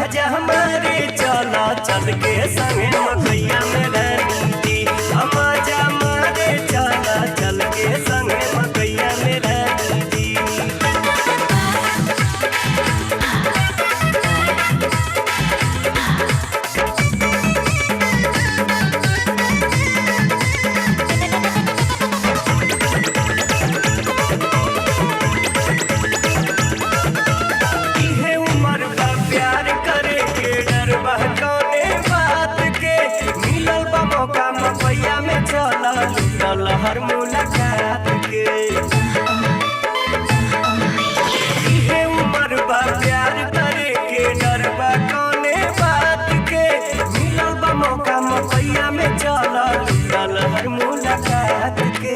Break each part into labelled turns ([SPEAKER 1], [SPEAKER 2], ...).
[SPEAKER 1] मजा हमारे चला चल के संगे मकैया में रहनी जी। मजा हमारे चला चल के संगे मकैया में रहनी जी। मकैया में चला लूटल हर मुलाकात के इहे उम्र बा प्यार करे के डर बा कौने बात के। मिलल बा मौका मकैया में चला लूटल हर मुलाकात के।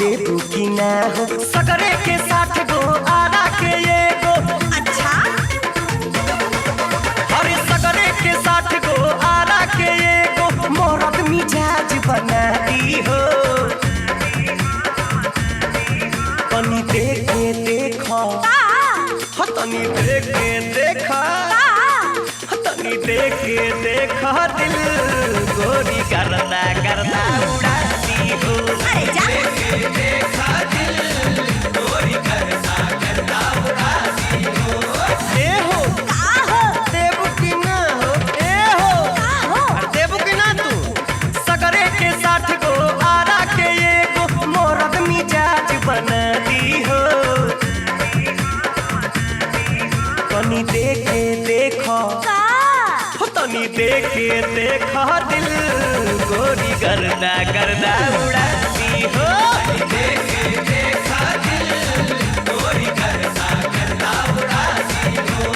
[SPEAKER 1] देबू की ना हो सगरे के 60 गो आरा के ये गो। अच्छा अरे सगरे के 60 गो आरा के ये गो मोरत मिजाज बना दी हो। तनी देखे देखो तनी देखे देखा तनी देखे देखा दिल गोरी करना करना उड़ाती हो। अरे जा देखा दिल गोरी करना करना उड़ाती हो। ए हो का हो देबू की ना हो ए हो का हो देबू की ना तू सगरे के 60 गो आरा के ये गो मोरत मिजाज बना दी हो। तनी देखे देखो तनी देखे देखा दिल गोरी करना करना उड़ाती हो। देखे देखा दिल गोरी करना करना उड़ाती हो।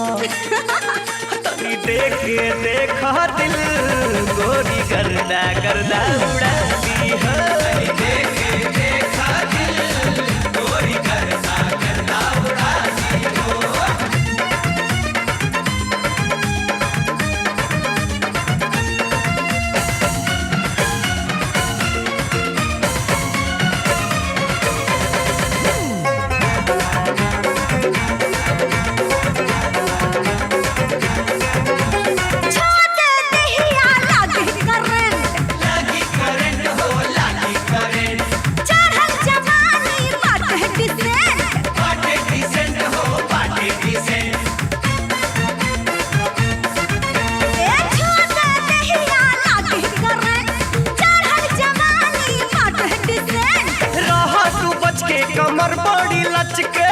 [SPEAKER 1] तनी देख के देखा दिल गोरी गर्दा गर्दा उड़ाती हो। देख के देखा दिल गोरी गर्दा गर्दा उड़ाती हो। कमर बड़ी लचके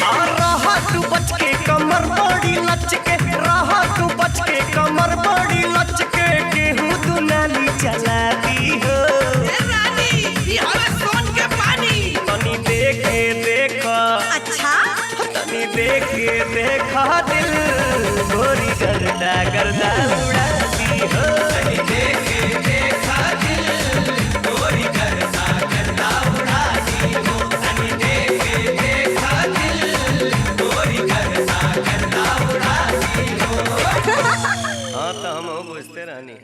[SPEAKER 1] और रहा तू बच के कमर बड़ी लचके, रहा तू बच के कमर बड़ी लचके, केहू तू नाली चला दी हो। रानी ये सोन के पानी तनी देखे देखा। अच्छा तनी देखे देखा दिल गोरी गर्दा गर्दा उड़ाती हो। तनी देखे देखा दिल गोरी गर्दा गर्दा उड़ाती हो। तनी देखे देखा दिल गोरी गर्दा गर्दा उड़ाती हो। हाँ तो हम बुझते रहनी।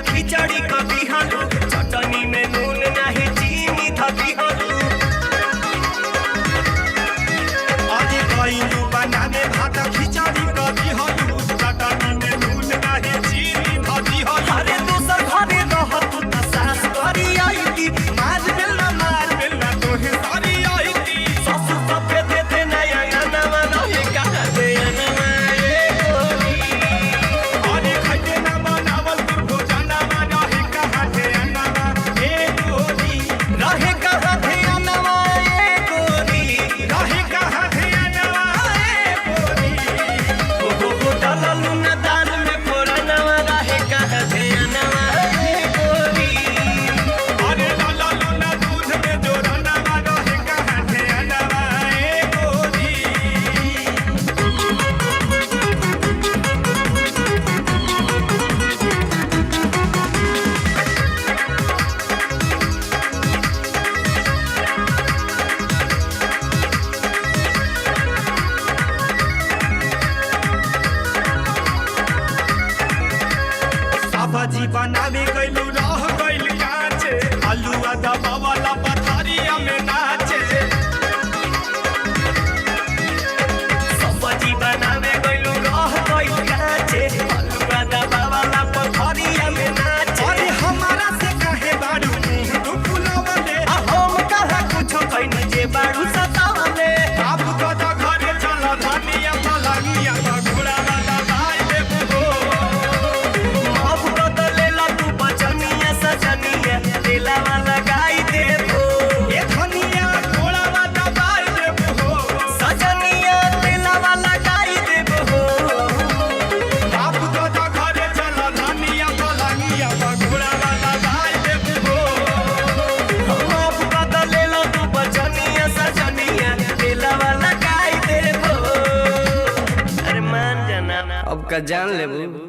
[SPEAKER 1] खिचड़ी कभी हलू चटनी में नून नहीं चीनी धबी हलू। अरे गईलू बनाने भात खिचड़ी कभी हलू चटनी में नून नहीं चीनी धबी हलू। अरे दूसर घरे रहत त सास करी आई थी मार मिलना तोहे सारी आई थी। ससुर सफे देते नया नवा रहे कहा दे नवा ए गोरी। अरे खटे ना बनावल सब्जी बनावे गइलू रह गइल काचे, आलूआ दबावला पथरिया में नाचे। सब्जी बनावे गइलू रह गइल काचे, आलूआ दबावला पथरिया में नाचे। अरे हमारा से काहे बाड़ू तू फुलावले, हम कहा कुछो कइनी जे बाड़ू सतावले। आप कदा घरे चल धनिया पलागिया घोड़ा वाला भाई देबू जाना अब का जान लेबू।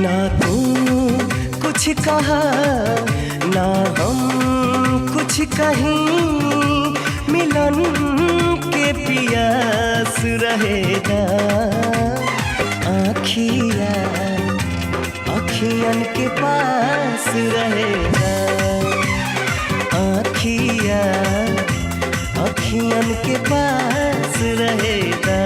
[SPEAKER 2] ना तू कुछ कहा ना हम कुछ कहीं, मिलन के पियास रहेगा। आँखिया आँखियन के पास रहेगा। आँखिया आँखियन के पास रहेगा।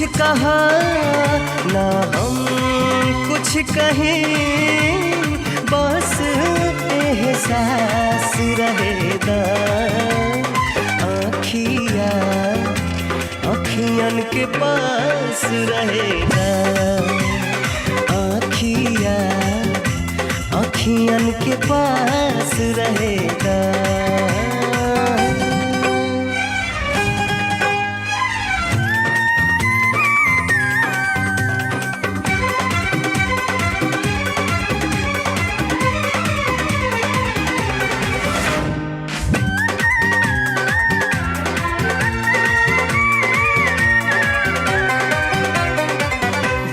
[SPEAKER 2] कहा ना हम कुछ कहें, बस एहसास रहेगा। अखियन के पास रहेगा। अखियन के पास रहेगा।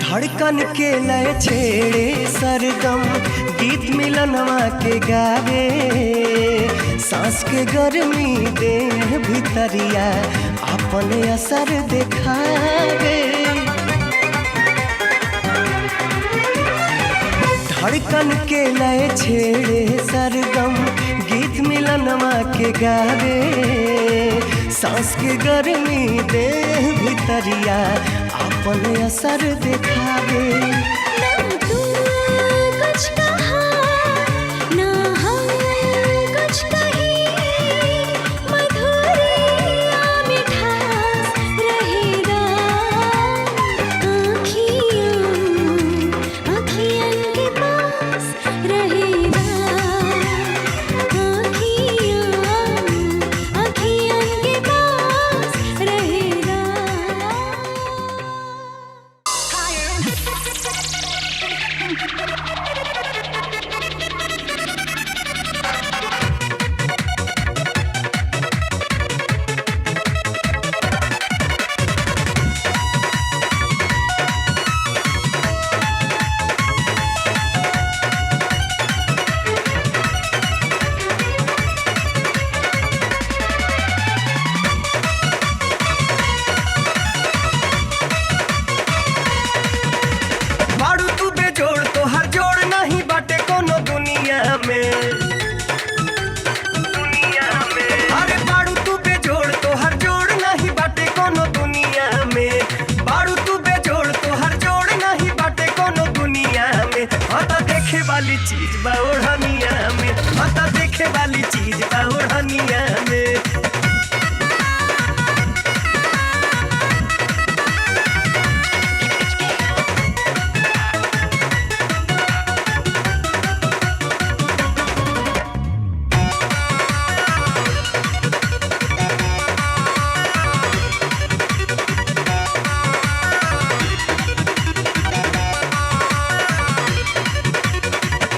[SPEAKER 2] धड़कन के लय छेड़े सरगम, गीत मिलनवा के गावे। सांस के गर्मी देह भितरिया अपने असर दिखावे। धड़कन के लय छेड़े सरगम, गीत मिलनवा के गावे। सांस के गर्मी देह भितरिया अपने असर दिखावे।
[SPEAKER 3] ना तू कुछ कहा ना हम कुछ कहें, मधुरिया मिठास रहेगा। अखियन के पास रहेगा। अखियन के पास रहेगा।
[SPEAKER 1] बाड़ू तू बेजोड़, तो हर जोड़ नहीं बाटे कोनो दुनिया में। अरे बाड़ू तू बेजोड़, तो हर जोड़ नहीं बाटे कोनो दुनिया में। बाड़ू तू बेजोड़, तो हर जोड़ नहीं बाटे कोनो दुनिया में। हता देखे वाली चीज बा ओढ़निया में। हता देखे वाली चीज बा ओढ़निया में।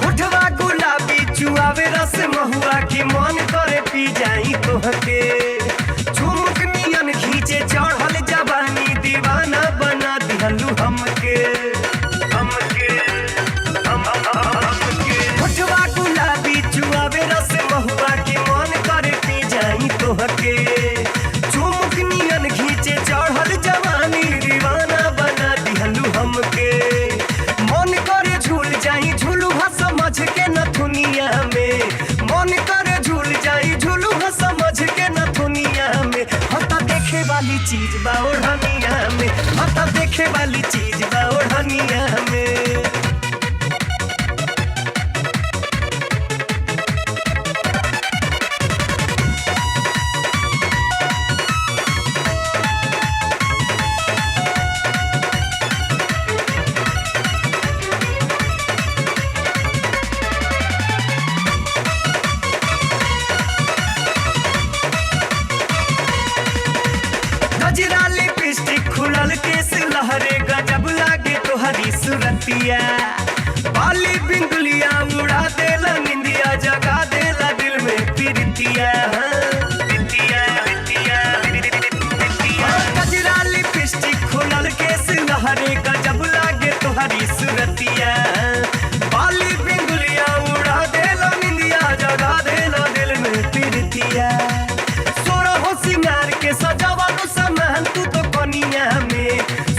[SPEAKER 1] उठवा गुलाबी चुआवे रस महुआ की मन करे पी जाई तोहके। झुमुक नियन खींचे चढ़ल जवानी, दीवाना बना दिहलू हमके। उठवा गुलाबी चुआवे रस महुआ की मन करे पी जाई तोहके। झुमुक नियन खींचे चढ़ल जवानी, दीवाना बना दिहलू हमके। मन करे झूल जाई झूलुहा समझ के नथुनिया में। मन करे झूल जाई झूलुहा समझ के नथुनिया में। हता देखे वाली चीज बा ओढ़निया में। हता देखे वाली चीज बा ओढ़निया में। गजरा लिपस्टिक खुलल केस लहरे, गजब लागे तोहरी सुरतिया। बाली बिंदुलिया उड़ा देला निंदिया, जगा देला दिल में प्रीतिया। गजरा लिपस्टिक खुलल केस लहरे, गजब लागे तोहरी सुरतिया। बाली बिंदुलिया उड़ा देला निंदिया, जगा देला दिल में प्रीतिया। सोरा हो सिंगार के सजावालू सामान तू तो कनिया में।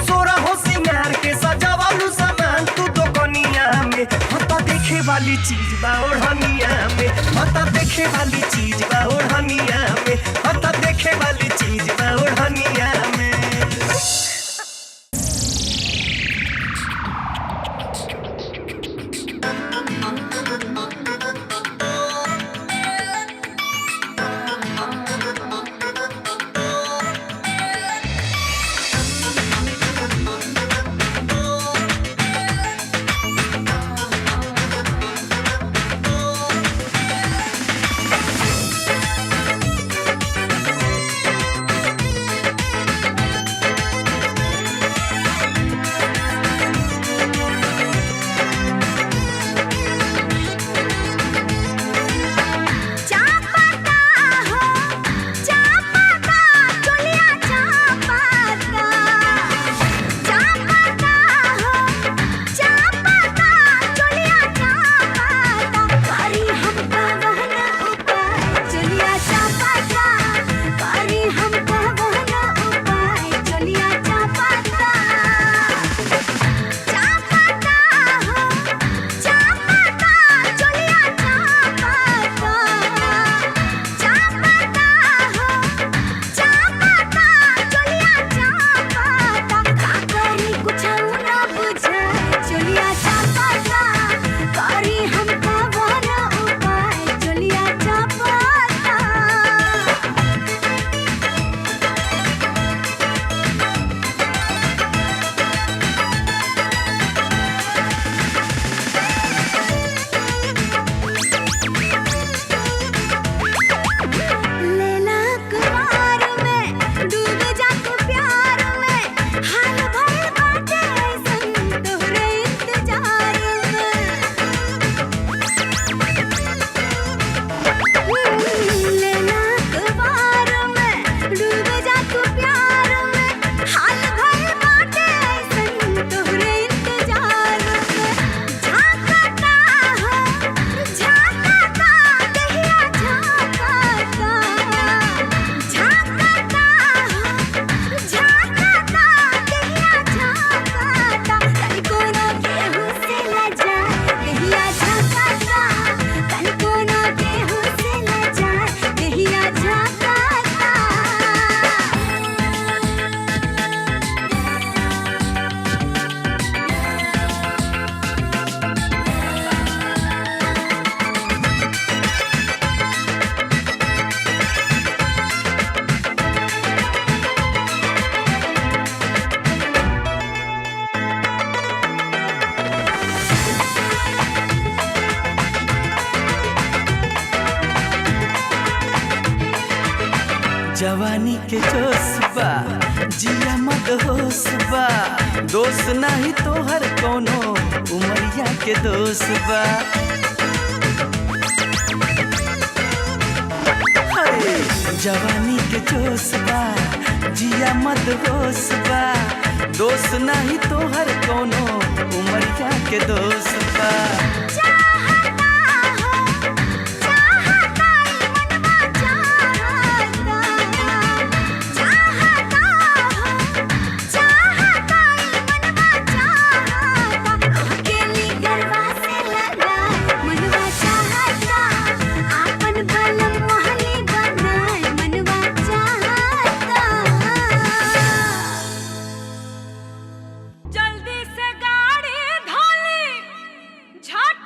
[SPEAKER 1] सोरा हो सिंगार के सजावालू सामान तू तो कनिया में। हता देखे वाली चीज बा ओढ़निया में। हता देखे वाली चीज बा ओढ़निया में। हता देखे वाली चीज बा ओढ़निया में।
[SPEAKER 4] जवानी के जोश बा जिया मत होश बा दोष नहीं तोहर कोनो उमरिया के दोष बा अरे जवानी के जोश बा जिया मत होश बा दोष नहीं तोहर कोनो उमरिया के दोष बा
[SPEAKER 3] जल्दी से गाड़ी धोली झट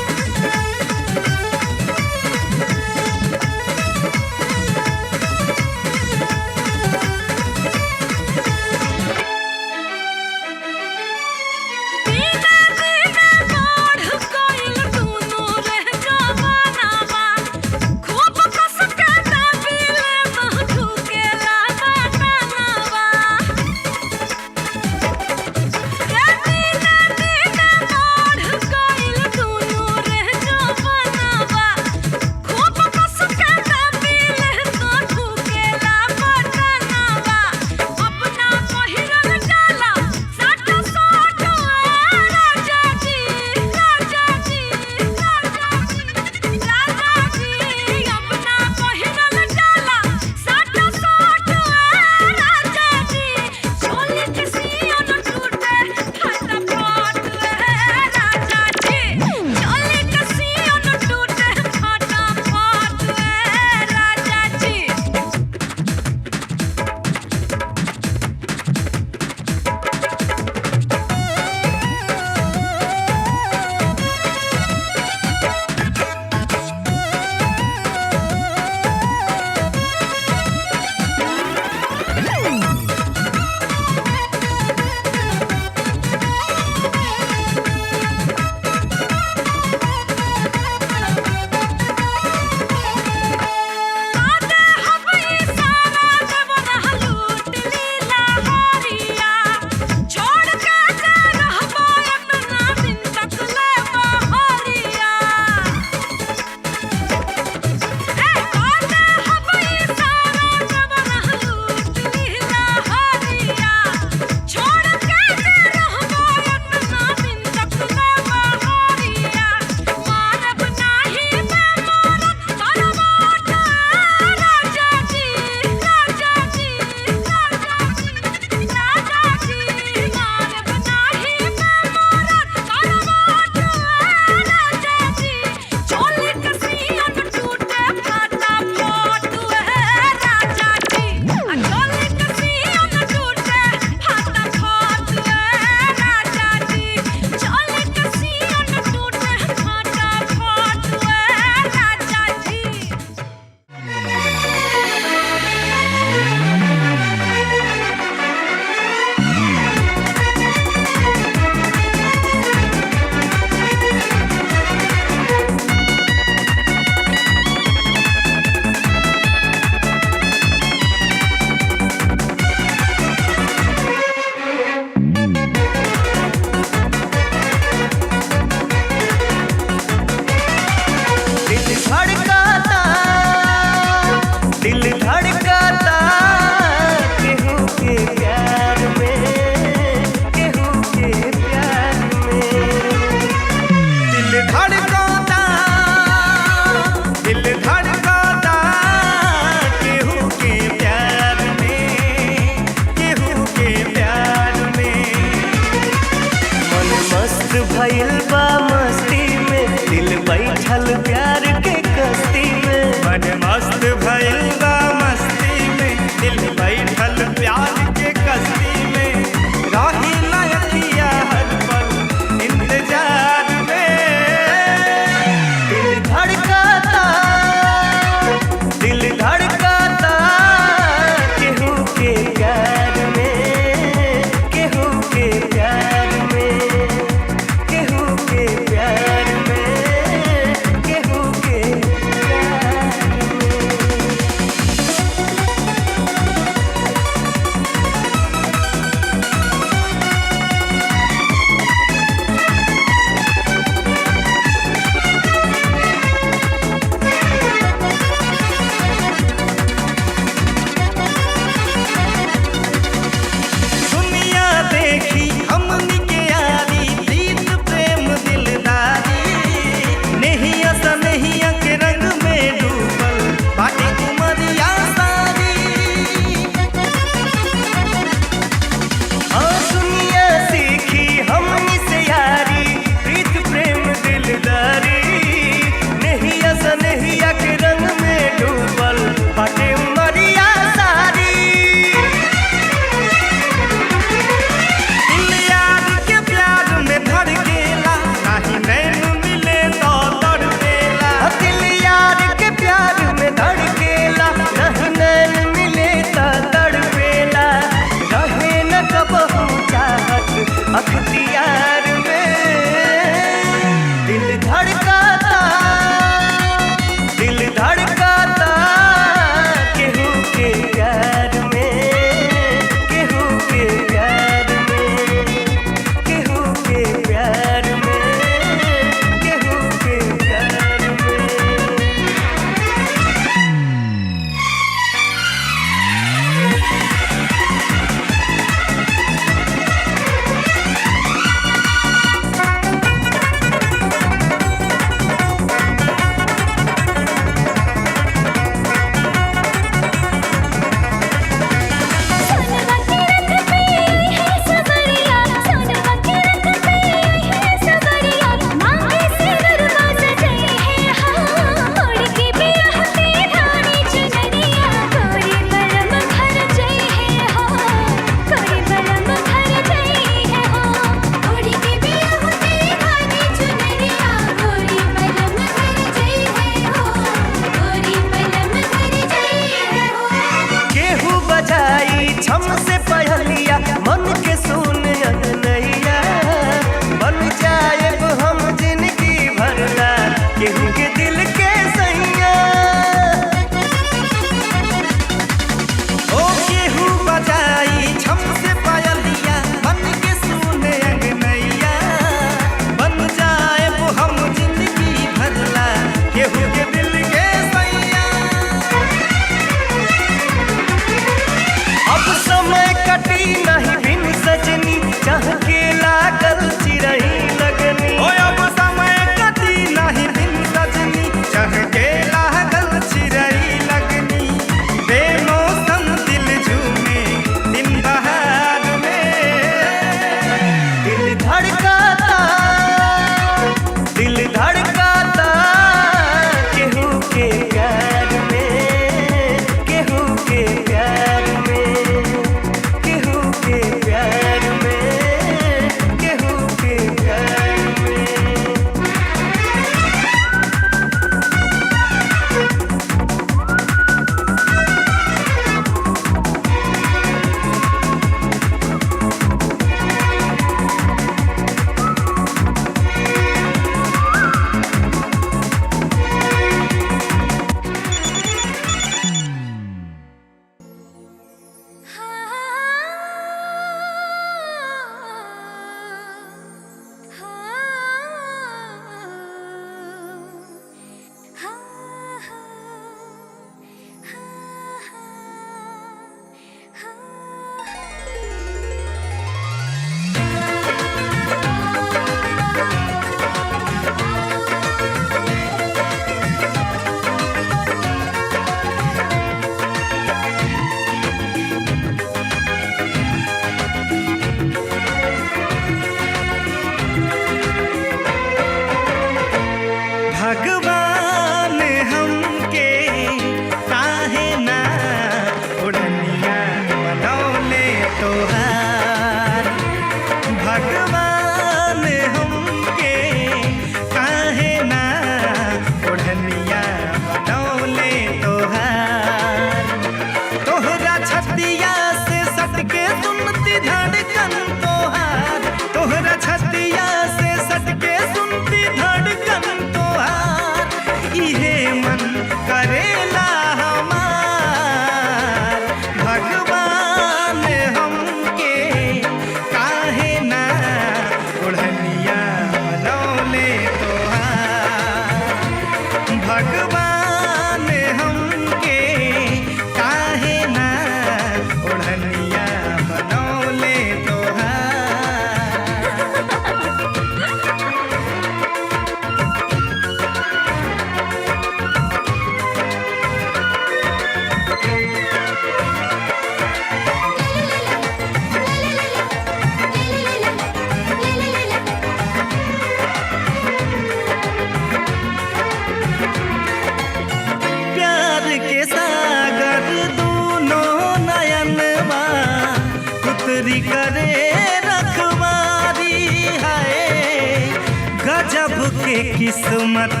[SPEAKER 4] किस्मत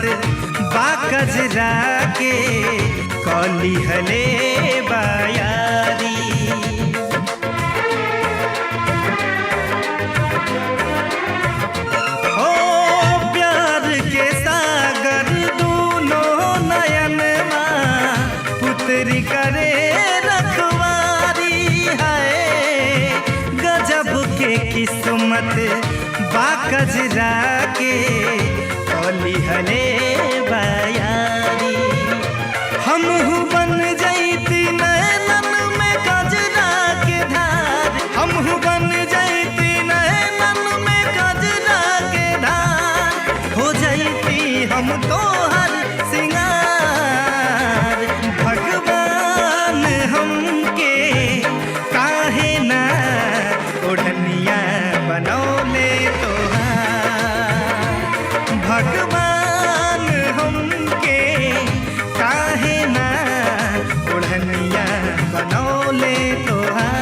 [SPEAKER 4] बा कजरा के कली हले बायारी। ओ प्यार के सागर दूनों नयन पुत्री करे रखवारी है। गजब के किस्मत बा कजरा के कली हले बायारी। हम बन जैती नैनन में कजरा के धार, हम बन जैती नैनन में कजरा के धार। हो जैती हम तो हर सिंगार। भगवान हमके काहे ना ओढ़निया बनौले तोहार। भगवान हमके काहे ना ओढ़निया बनौले तोहार।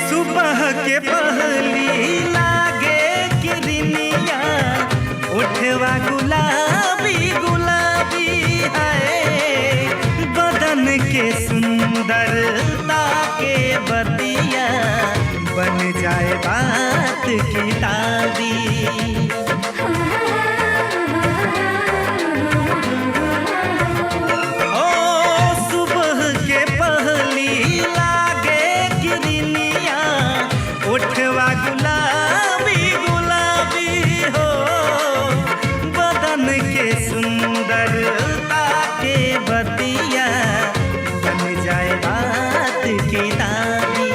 [SPEAKER 4] सुबह के पहली लागे किरनिया, उठवा गुलाबी गुलाबी है। बदन के सुंदरता के बतिया बन जाए बात की दादी। ओ सुबह के पहली लागे किरनिया, उठवा गुलाबी गुलाबी हो। बदन के सुंदरता के बतिया बन जाए बात की दादी।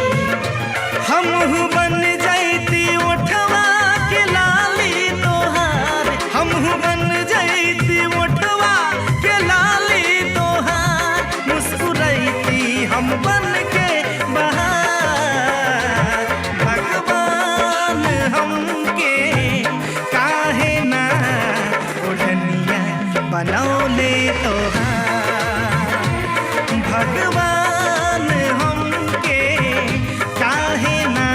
[SPEAKER 4] हम बन जैती उठवा के लाली तोहार, हम बन जैती उठवा के लाली तोहार। मुस्कुराती हम बन के बहार। भगवान हमके काहे ना ओढ़निया बनौले तोहार। भगवान हमके काहे ना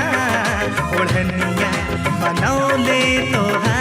[SPEAKER 4] ओढ़निया बनौले तोहार।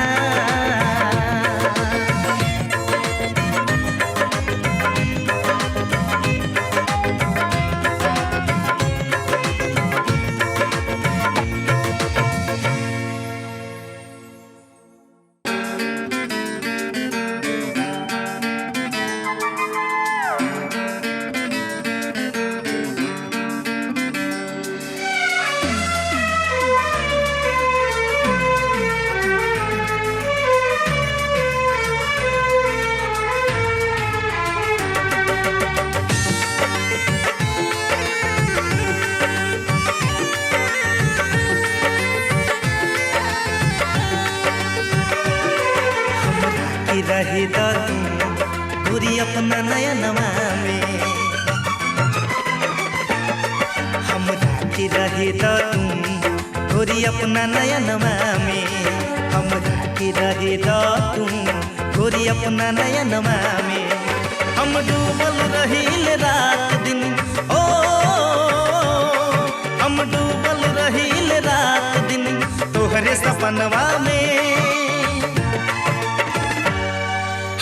[SPEAKER 4] रही तू पूरी अपना नयनवा में, हमरा की रही तू पूरी अपना नयनवा में। हमरा की रही तू पूरी अपना नयनवा में। हम डूबल रहील रात दिन, ओ हम डूबल रहील रात दिन तोहरे सपनवा में।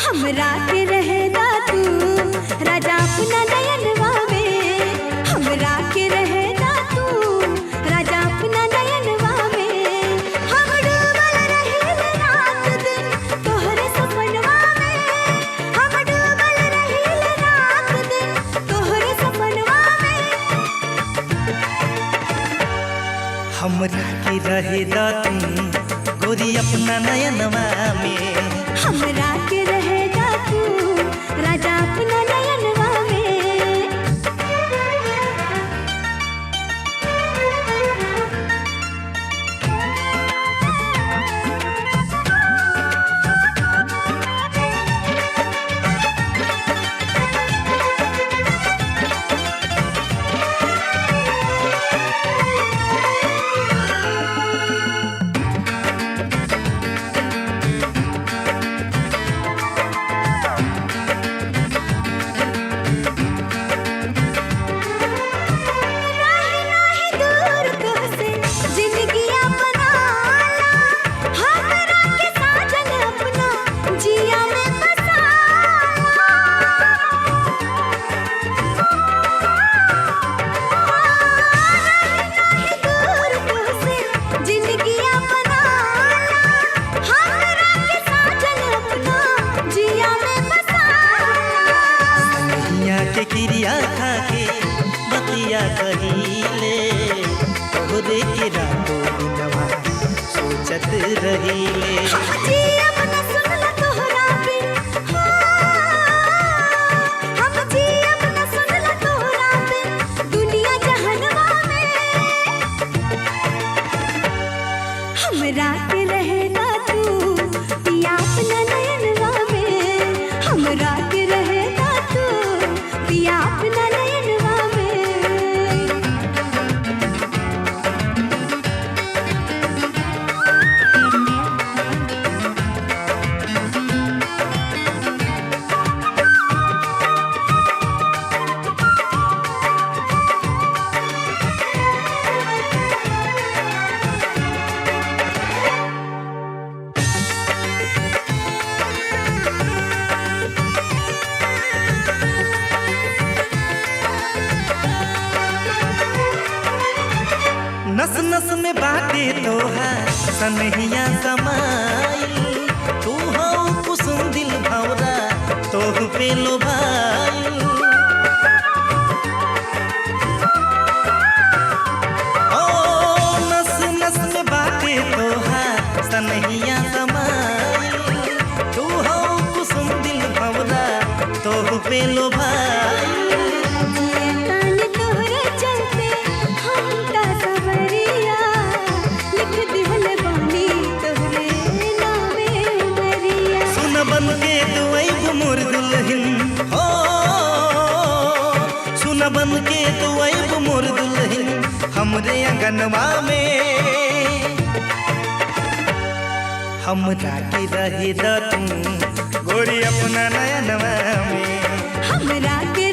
[SPEAKER 3] हमरा के रहेदा तू राजा अपना नयनवा में। हमरा के रहेदा तू राजा अपना नयनवा में। हम डूबल रहील रात दिन तोहरे सपनवा में। हम डूबल रहील रात दिन तोहरे सपनवा में।
[SPEAKER 4] हमरा की रहेदा तू गोरी अपना नयनवा में।
[SPEAKER 3] हमरा के रहेदा तू राजा अपना नयनवा में।
[SPEAKER 4] के क्रिया खा के बतिया कहिले तोहरे के रातों दिनवा सोचत रहिले
[SPEAKER 3] जी अब न सुनला तोहरा बिन हम जी अब न सुनला तोहरा बिन दुनिया जहनवा में हमरा के रहेगा तू पिया अपना नयनवा में हमरा के रहेगा तू पिया अपना नयनवा में
[SPEAKER 4] नस नस में बाटे तोहार सनहिया समाई तू हो कुसुम दिल भौरा तोह पे लो भाई ओ नस नस में बाटे तोहार सनहिया समाई तू हो कुसुम दिल भौरा तोह पे लो भाई
[SPEAKER 3] ताने तोहरे चलते हमका सवरिया लिख दिहल बानी तोहरे नामे मरिया
[SPEAKER 4] सुन बन के तू आइब मोर दुल्हन हो सुन बन के तू आइब मोर दुल्हन हमरे अंगनवा में हमरा के रहे द तू गोरी अपना नयनवा में
[SPEAKER 3] हमरा के